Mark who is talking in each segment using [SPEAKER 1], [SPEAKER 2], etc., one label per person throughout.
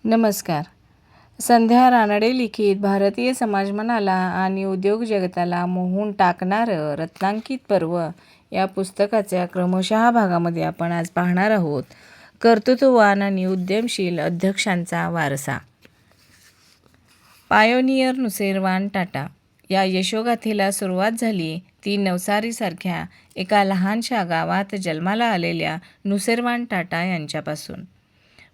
[SPEAKER 1] नमस्कार. संध्या रानडे लिखित भारतीय समाजमनाला आणि उद्योग जगताला मोहून टाकणारं रत्नांकित पर्व या पुस्तकाच्या क्रमशः भागामध्ये आपण आज पाहणार आहोत. कर्तृत्ववान आणि उद्यमशील अध्यक्षांचा वारसा. पायोनियर नुसेरवान टाटा या यशोगाथेला सुरुवात झाली ती नवसारीसारख्या एका लहानशा गावात जन्माला आलेल्या नुसेरवान टाटा यांच्यापासून.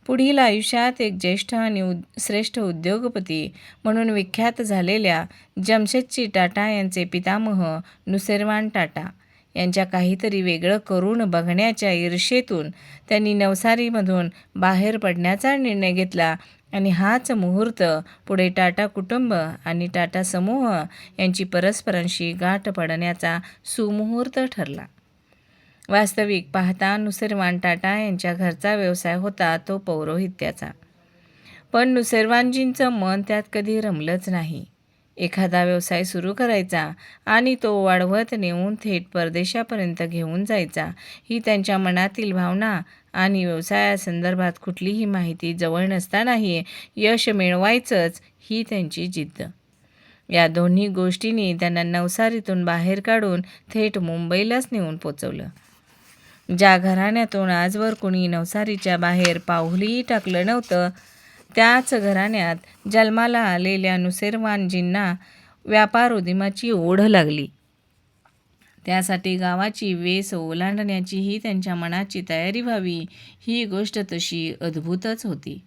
[SPEAKER 1] पुढील आयुष्यात एक ज्येष्ठ आणि श्रेष्ठ उद्योगपती म्हणून विख्यात झालेल्या जमशेदजी टाटा यांचे पितामह नुसेरवान टाटा यांच्या काहीतरी वेगळं करून बघण्याच्या ईर्षेतून त्यांनी नवसारीमधून बाहेर पडण्याचा निर्णय घेतला आणि हाच मुहूर्त पुढे टाटा कुटुंब आणि टाटा समूह यांची परस्परांशी गाठ पडण्याचा सुमुहूर्त ठरला. वास्तविक पाहता नुसेरवान टाटा यांच्या घरचा व्यवसाय होता तो पौरोहित्याचा. पण नुसेरवानजींचं मन त्यात कधी रमलंच नाही. एखादा व्यवसाय सुरू करायचा आणि तो वाढवत नेऊन थेट परदेशापर्यंत घेऊन जायचा ही त्यांच्या मनातील भावना आणि व्यवसायासंदर्भात कुठलीही माहिती जवळ नसतानाही यश मिळवायचंच ही त्यांची जिद्द. या दोन्ही गोष्टींनी त्यांना नवसारीतून बाहेर काढून थेट मुंबईलाच नेऊन पोचवलं. ज्या घराण्यातून आजवर कोणी नवसारीच्या बाहेर पाऊलही टाकलं नव्हतं त्याच घराण्यात जन्माला आलेल्या नुसेरवानजींना व्यापार उद्यमाची ओढ लागली. त्यासाठी गावाची वेस ओलांडण्याचीही त्यांच्या मनाची तयारी व्हावी ही गोष्ट तशी अद्भुतच होती.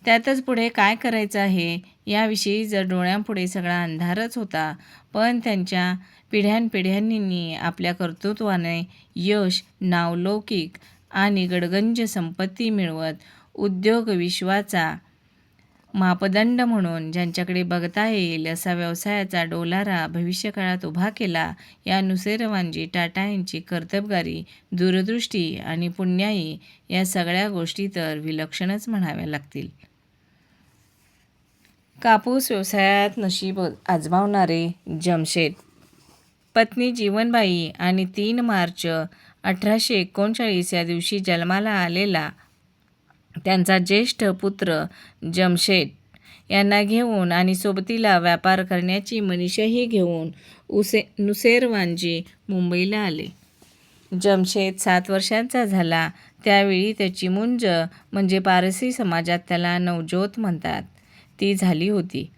[SPEAKER 1] त्यातच पुढे काय करायचं आहे याविषयी जर डोळ्यांपुढे सगळा अंधारच होता, पण त्यांच्या पिढ्यानपिढ्यांनी आपल्या कर्तृत्वाने यश, नावलौकिक आणि गडगंज संपत्ती मिळवत उद्योग विश्वाचा मापदंड म्हणून ज्यांच्याकडे बघता येईल असा व्यवसायाचा डोलारा भविष्यकाळात उभा केला. या नुसेरवानजी टाटा यांची कर्तबगारी, दूरदृष्टी आणि पुण्याई या सगळ्या गोष्टी तर विलक्षणच म्हणाव्या लागतील. कापूस व्यवसायात नशीब आजमावणारे जमशेद, पत्नी जीवनबाई आणि 3 मार्च 1839 या दिवशी जन्माला आलेला त्यांचा ज्येष्ठ पुत्र जमशेद यांना घेऊन आणि सोबतीला व्यापार करण्याची मनीषाही घेऊन नुसेरवानजी मुंबईला आले. जमशेद 7 वर्षांचा झाला त्यावेळी त्याची मुंज म्हणजे पारसी समाजात त्याला नवजोत म्हणतात ती झाली होती.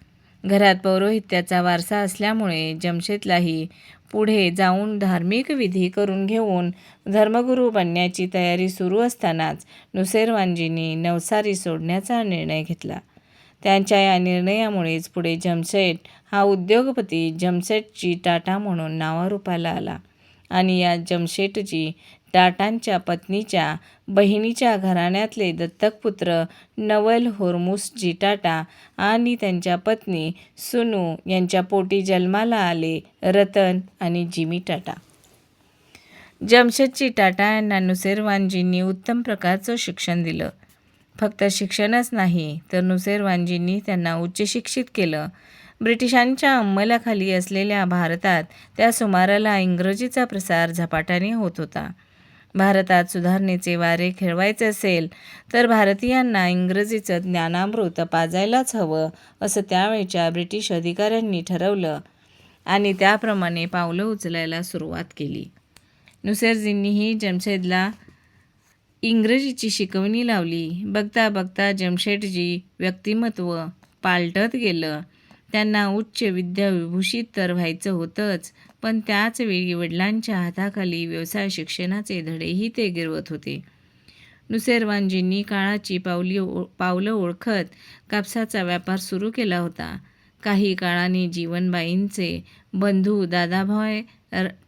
[SPEAKER 1] घरात पौरोहित्याचा वारसा असल्यामुळे जमशेदलाही पुढे जाऊन धार्मिक विधी करून घेऊन धर्मगुरू बनण्याची तयारी सुरू असतानाच नुसेरवानजींनी नवसारी सोडण्याचा निर्णय घेतला. त्यांच्या या निर्णयामुळेच पुढे जमशेद हा उद्योगपती जमशेदजी टाटा म्हणून नावारूपाला आला आणि या जमशेदजी टाटांच्या पत्नीच्या बहिणीच्या घराण्यातले दत्तक पुत्र नवल होर्मुसजी टाटा आणि त्यांच्या पत्नी सुनू यांच्या पोटी जन्माला आले रतन आणि जिमी टाटा. जमशेदजी टाटा यांना नुसेरवानजींनी उत्तम प्रकारचं शिक्षण दिलं. फक्त शिक्षणच नाही तर नुसेरवानजींनी त्यांना उच्चशिक्षित केलं. ब्रिटिशांच्या अंमलाखाली असलेल्या भारतात त्या सुमाराला इंग्रजीचा प्रसार झपाट्याने होत होता. भारतात सुधारणेचे वारे खेळवायचे असेल तर भारतीयांना इंग्रजीचं ज्ञानामृत पाजायलाच हवं असं त्यावेळच्या ब्रिटिश अधिकाऱ्यांनी ठरवलं आणि त्याप्रमाणे पावलं उचलायला सुरुवात केली. नुसेरजींनीही जमशेदला इंग्रजीची शिकवणी लावली. बघता बघता जमशेदजी व्यक्तिमत्व पालटत गेलं. त्यांना उच्च विद्याविभूषित तर व्हायचं होतंच, पण त्याच वेळी वडिलांच्या हाताखाली व्यवसाय शिक्षणाचे धडेही ते गिरवत होते. नुसेरवानजींनी काळाची पावलं ओळखत कापसाचा व्यापार सुरू केला होता. काही काळाने जीवनबाईंचे बंधू दादाभाई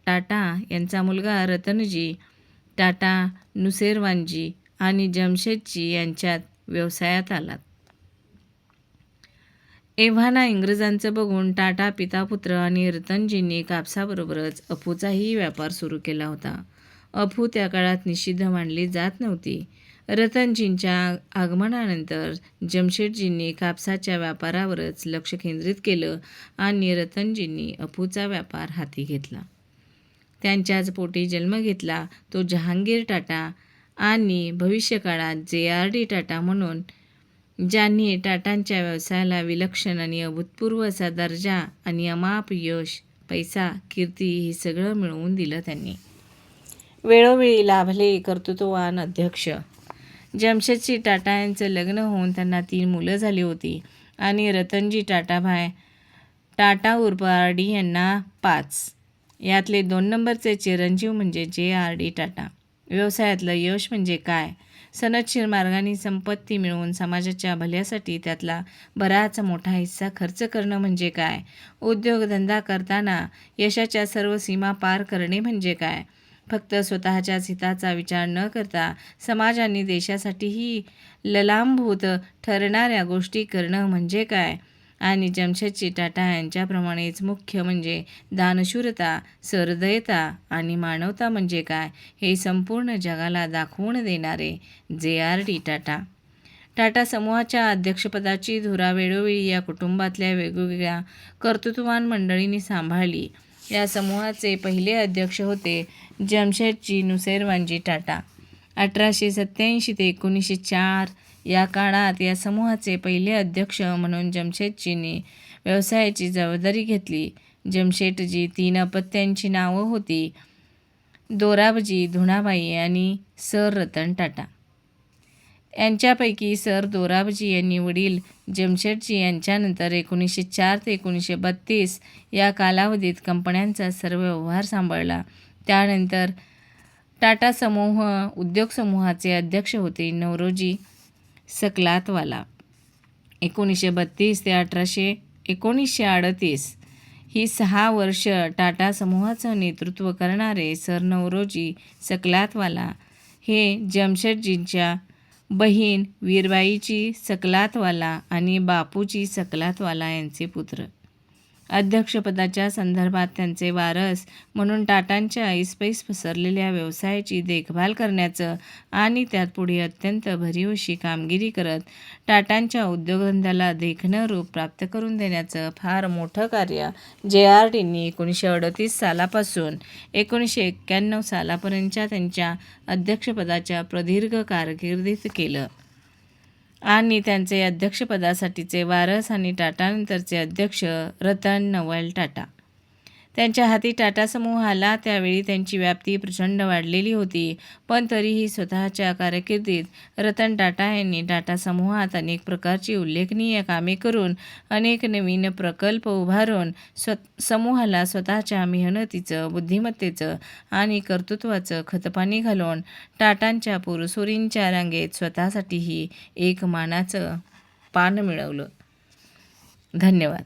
[SPEAKER 1] टाटा यांचा मुलगा रतनजी टाटा नुसेरवानजी आणि जमशेदजी यांच्यात व्यवसायात आला. एव्हाना इंग्रजांचं बघून टाटा पितापुत्र आणि रतनजींनी कापसाबरोबरच अफूचाही व्यापार सुरू केला होता. अफू त्या काळात निषिद्ध मानली जात नव्हती. रतनजींच्या आगमनानंतर जमशेदजींनी कापसाच्या व्यापारावरच लक्ष केंद्रित केलं आणि रतनजींनी अफूचा व्यापार हाती घेतला. त्यांच्याच पोटी जन्म घेतला तो जहांगीर टाटा आणि भविष्यकाळात JRD टाटा म्हणून ज्यांनी टाटांच्या व्यवसायाला विलक्षण आणि अभूतपूर्व असा दर्जा आणि अमाप यश, पैसा, कीर्ती हे सगळं मिळवून दिलं त्यांनी. वेळोवेळी लाभले कर्तृत्ववान अध्यक्ष. जमशेदजी टाटा यांचं लग्न होऊन त्यांना 3 मुलं झाली होती आणि रतनजी टाटाभाय टाटा उर्फ RD यांना 5. यातले 2 नंबरचे चिरंजीव म्हणजे JRD टाटा. व्यवसायातलं यश म्हणजे काय? सनदशीर मार्गाने संपत्ती मिळवून समाजाच्या भल्यासाठी त्यातला बराच मोठा हिस्सा खर्च करणं म्हणजे काय? उद्योगधंदा करताना यशाच्या सर्व सीमा पार करणे म्हणजे काय? फक्त स्वतःच्याच हिताचा विचार न करता समाज आणि देशासाठीही ललांभूत ठरणाऱ्या गोष्टी करणं म्हणजे काय? आणि जमशेदजी टाटा यांच्याप्रमाणेच मुख्य म्हणजे दानशूरता, सहृदयता आणि मानवता म्हणजे काय हे संपूर्ण जगाला दाखवून देणारे JRD टाटा. टाटा समूहाच्या अध्यक्षपदाची धुरा वेळोवेळी या कुटुंबातल्या वेगवेगळ्या कर्तृत्ववान मंडळींनी सांभाळली. या समूहाचे पहिले अध्यक्ष होते जमशेदजी नुसेरवानजी टाटा. 1887 ते 1904 या काळात या समूहाचे पहिले अध्यक्ष म्हणून जमशेदजींनी व्यवसायाची जबाबदारी घेतली. जमशेदजी 3 अपत्यांची नावं होती: दोराबजी, धुणाबाई आणि सर रतन टाटा. यांच्यापैकी सर दोराबजी यांनी वडील जमशेदजी यांच्यानंतर 1904 ते 1932 या कालावधीत कंपन्यांचा सर्व व्यवहार सांभाळला. त्यानंतर टाटा समूह उद्योग समूहाचे अध्यक्ष होते नौरोजी सकलातवाला. 1932 ते 1938 ही 6 वर्ष टाटा समूहाचं नेतृत्व करणारे सर नौरोजी सकलातवाला हे जमशेदजींच्या बहीण वीरबाईजी सकलातवाला आणि बापूजी सकलातवाला यांचे पुत्र. अध्यक्षपदाच्या संदर्भात त्यांचे वारस म्हणून टाटांच्या ऐसपैस पसरलेल्या व्यवसायाची देखभाल करण्याचं आणि त्यात पुढे अत्यंत भरीव अशी कामगिरी करत टाटांच्या उद्योगधंद्याला देखणं रूप प्राप्त करून देण्याचं फार मोठं कार्य JRDंनी 1938 सालापासून 1991 सालापर्यंतच्या त्यांच्या अध्यक्षपदाच्या प्रदीर्घ कारकिर्दीत केलं. आणि त्यांचे अध्यक्षपदासाठीचे वारस आणि टाटानंतरचे अध्यक्ष रतन नवल टाटा. त्यांच्या हाती टाटा समूह आला त्यावेळी त्यांची व्याप्ती प्रचंड वाढलेली होती. पण तरीही स्वतःच्या कारकिर्दीत रतन टाटा यांनी टाटा समूहात अनेक प्रकारची उल्लेखनीय कामे करून अनेक नवीन प्रकल्प उभारून समूहाला स्वतःच्या मेहनतीचं, बुद्धिमत्तेचं आणि कर्तृत्वाचं खतपाणी घालून टाटांच्या पुरसुरींच्या रांगेत स्वतःसाठीही एक मानाचं पान मिळवलं. धन्यवाद.